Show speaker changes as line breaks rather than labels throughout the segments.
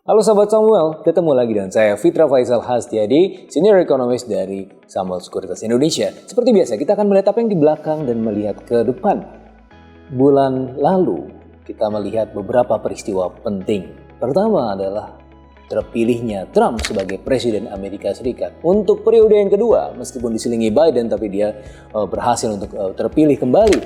Halo sahabat Samuel, ketemu lagi dengan saya Fitra Faisal Hastiadi, Senior Economist dari Samuel Sekuritas Indonesia. Seperti biasa, kita akan melihat apa yang di belakang dan melihat ke depan. Bulan lalu, kita melihat beberapa peristiwa penting. Pertama adalah terpilihnya Trump sebagai Presiden Amerika Serikat. Untuk periode yang kedua, meskipun diselingi Biden, tapi dia berhasil untuk terpilih kembali.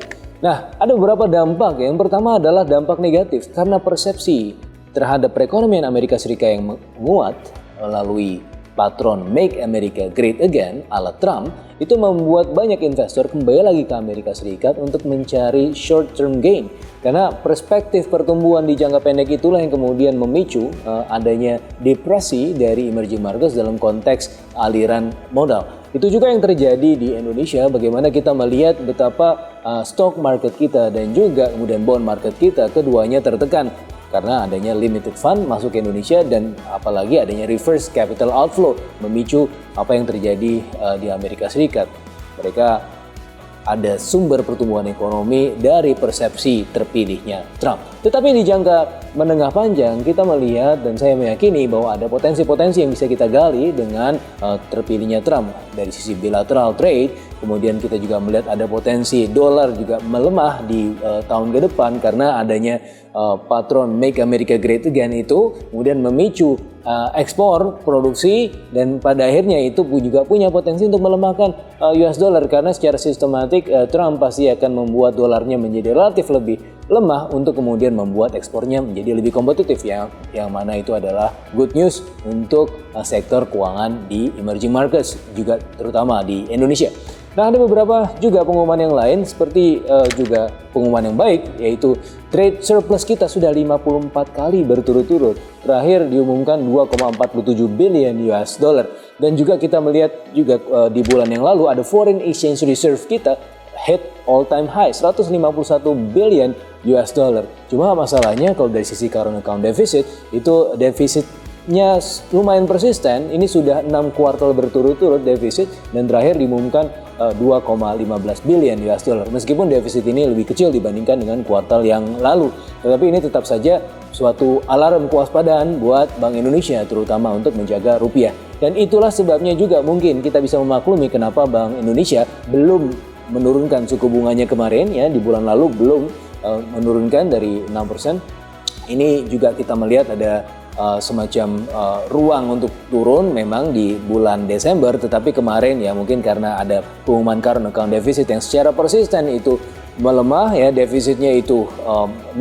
Nah, ada beberapa dampak. Yang pertama adalah dampak negatif karena persepsi terhadap perekonomian Amerika Serikat yang menguat melalui patron Make America Great Again ala Trump, itu membuat banyak investor kembali lagi ke Amerika Serikat untuk mencari short term gain. Karena perspektif pertumbuhan di jangka pendek itulah yang kemudian memicu adanya depresi dari emerging markets dalam konteks aliran modal. Itu juga yang terjadi di Indonesia, bagaimana kita melihat betapa stock market kita dan juga kemudian bond market kita keduanya tertekan. Karena adanya limited fund masuk ke Indonesia dan apalagi adanya reverse capital outflow memicu apa yang terjadi di Amerika Serikat. Mereka ada sumber pertumbuhan ekonomi dari persepsi terpilihnya Trump. Tetapi di jangka menengah panjang kita melihat dan saya meyakini bahwa ada potensi-potensi yang bisa kita gali dengan terpilihnya Trump dari sisi bilateral trade. Kemudian kita juga melihat ada potensi dolar juga melemah di tahun ke depan karena adanya patron Make America Great Again itu kemudian memicu ekspor, produksi, dan pada akhirnya itu juga punya potensi untuk melemahkan US dollar karena secara sistematik Trump pasti akan membuat dolarnya menjadi relatif lebih lemah untuk kemudian membuat ekspornya menjadi lebih kompetitif yang mana itu adalah good news untuk sektor keuangan di emerging markets juga terutama di Indonesia. Nah, ada beberapa juga pengumuman yang lain seperti juga pengumuman yang baik, yaitu trade surplus kita sudah 54 kali berturut-turut. Terakhir diumumkan 2,47 billion US dollar. Dan juga kita melihat juga di bulan yang lalu ada foreign exchange reserve kita hit all time high 151 billion US dollar. Cuma masalahnya kalau dari sisi current account deficit itu defisitnya lumayan persisten. Ini sudah 6 kuartal berturut-turut defisit dan terakhir diumumkan 2,15 billion US dollar. Meskipun defisit ini lebih kecil dibandingkan dengan kuartal yang lalu, tetapi ini tetap saja suatu alarm kewaspadaan buat Bank Indonesia terutama untuk menjaga rupiah. Dan itulah sebabnya juga mungkin kita bisa memaklumi kenapa Bank Indonesia belum menurunkan suku bunganya kemarin ya, di bulan lalu belum menurunkan dari 6%. Ini juga kita melihat ada semacam ruang untuk turun memang di bulan Desember, tetapi kemarin ya mungkin karena ada pengumuman current account deficit yang secara persisten itu melemah ya, defisitnya itu 6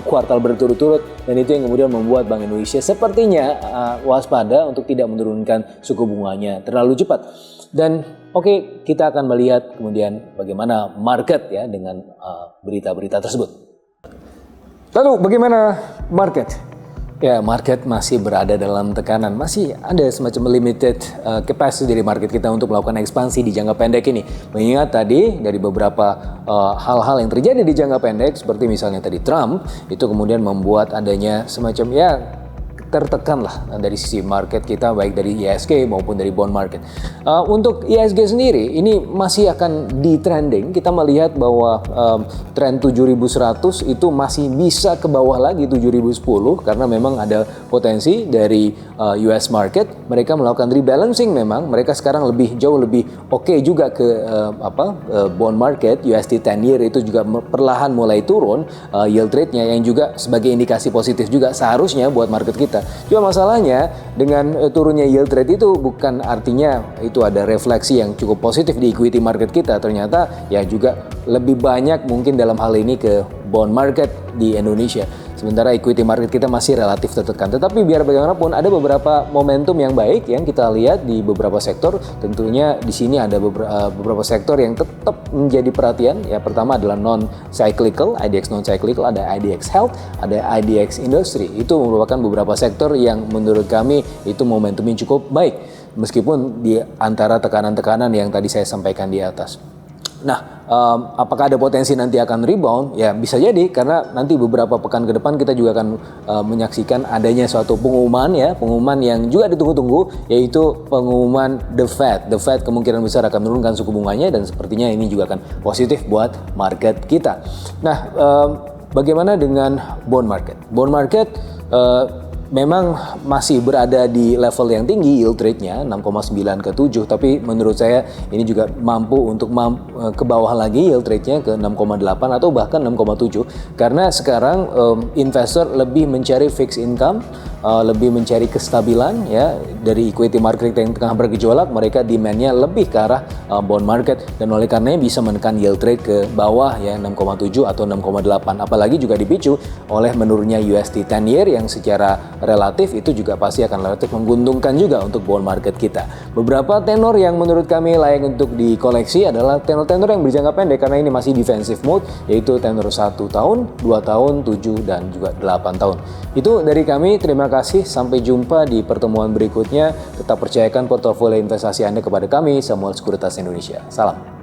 kuartal berturut-turut, dan itu yang kemudian membuat Bank Indonesia sepertinya waspada untuk tidak menurunkan suku bunganya terlalu cepat. Dan oke, kita akan melihat kemudian bagaimana market ya dengan berita-berita tersebut. Lalu bagaimana market? Ya, market masih berada dalam tekanan, masih ada semacam limited capacity dari market kita untuk melakukan ekspansi di jangka pendek ini. Mengingat tadi dari beberapa hal-hal yang terjadi di jangka pendek, seperti misalnya tadi Trump, itu kemudian membuat adanya semacam ya tertekan lah dari sisi market kita, baik dari IHSG maupun dari bond market. Untuk IHSG sendiri ini masih akan di trending. Kita melihat bahwa tren 7100 itu masih bisa ke bawah lagi 7010 karena memang ada potensi dari US market. Mereka melakukan rebalancing, memang mereka sekarang jauh lebih oke juga ke bond market. USD 10 year itu juga perlahan mulai turun yield rate-nya, yang juga sebagai indikasi positif juga seharusnya buat market kita. Cuma masalahnya dengan turunnya yield rate itu bukan artinya itu ada refleksi yang cukup positif di equity market kita. Ternyata ya juga lebih banyak mungkin dalam hal ini ke bond market di Indonesia. Sementara equity market kita masih relatif tertekan. Tetapi biar bagaimanapun ada beberapa momentum yang baik yang kita lihat di beberapa sektor. Tentunya di sini ada beberapa sektor yang tetap menjadi perhatian. Ya, pertama adalah non-cyclical, IDX non-cyclical, ada IDX Health, ada IDX Industry. Itu merupakan beberapa sektor yang menurut kami itu momentumnya cukup baik. Meskipun di antara tekanan-tekanan yang tadi saya sampaikan di atas. Nah, apakah ada potensi nanti akan rebound? Ya bisa jadi, karena nanti beberapa pekan ke depan kita juga akan menyaksikan adanya suatu pengumuman yang juga ditunggu-tunggu, yaitu pengumuman The Fed. The Fed kemungkinan besar akan menurunkan suku bunganya dan sepertinya ini juga akan positif buat market kita. Nah, bagaimana dengan bond market? Bond market memang masih berada di level yang tinggi yield rate-nya 6,9 ke 7, tapi menurut saya ini juga mampu untuk ke bawah lagi yield rate-nya ke 6,8 atau bahkan 6,7 karena sekarang investor lebih mencari fixed income, lebih mencari kestabilan ya dari equity market yang tengah bergejolak, mereka demand-nya lebih ke arah bond market dan oleh karenanya bisa menekan yield rate ke bawah ya 6,7 atau 6,8, apalagi juga dipicu oleh menurunnya USD 10 year yang secara relatif itu juga pasti akan relatif menguntungkan juga untuk bond market kita. Beberapa tenor yang menurut kami layak untuk dikoleksi adalah tenor-tenor yang berjangka pendek karena ini masih defensive mode, yaitu tenor 1 tahun, 2 tahun, 7 dan juga 8 tahun. Itu dari kami, terima kasih, sampai jumpa di pertemuan berikutnya. Tetap percayakan portofolio investasi Anda kepada kami, Samuel Sekuritas Indonesia. Salam.